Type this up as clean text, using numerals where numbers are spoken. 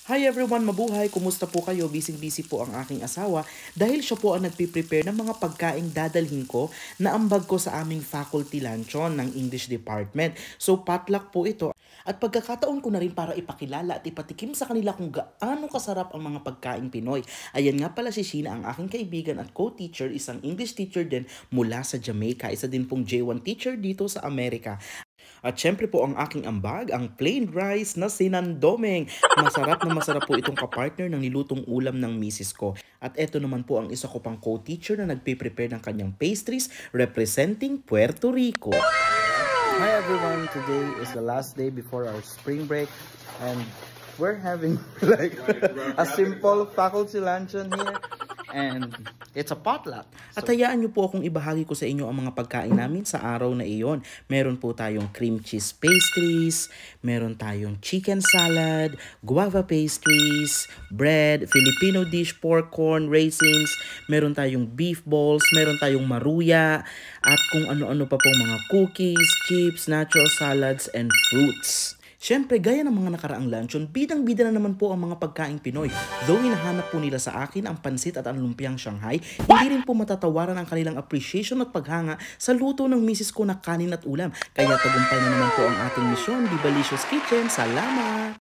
Hi everyone, mabuhay! Kumusta po kayo? Busy-busy po ang aking asawa dahil siya po ang nagpiprepare ng mga pagkaing dadalhin ko na ambag ko sa aming faculty luncheon ng English Department. So potluck po ito at pagkakataon ko na rin para ipakilala at ipatikim sa kanila kung gaano kasarap ang mga pagkaing Pinoy. Ayan nga pala si Sheena, ang aking kaibigan at co-teacher, isang English teacher din mula sa Jamaica. Isa din pong J1 teacher dito sa Amerika. At syempre po ang aking ambag, ang plain rice na sinandomeng. Masarap na masarap po itong kapartner ng nilutong ulam ng misis ko. At eto naman po ang isa ko pang co-teacher na nagpe-prepare ng kanyang pastries representing Puerto Rico. Hi everyone, today is the last day before our spring break and we're having like a simple faculty luncheon here. And it's a potluck. At hayaan nyo po akong ibahagi ko sa inyo ang mga pagkain namin sa araw na iyon. Meron po tayong cream cheese pastries, meron tayong chicken salad, guava pastries, bread, Filipino dish, pork corn, raisins, meron tayong beef balls, meron tayong maruya, at kung ano-ano pa pong mga cookies, chips, natural salads, and fruits. Siyempre, gaya ng mga nakaraang luncheon, bidang-bida na naman po ang mga pagkaing Pinoy. Though hinahanap po nila sa akin ang pansit at ang lumpiang Shanghai, hindi rin po matatawaran ang kanilang appreciation at paghanga sa luto ng misis ko na kanin at ulam. Kaya tagumpay na naman po ang ating misyon, Dibalicious Kitchen. Salamat!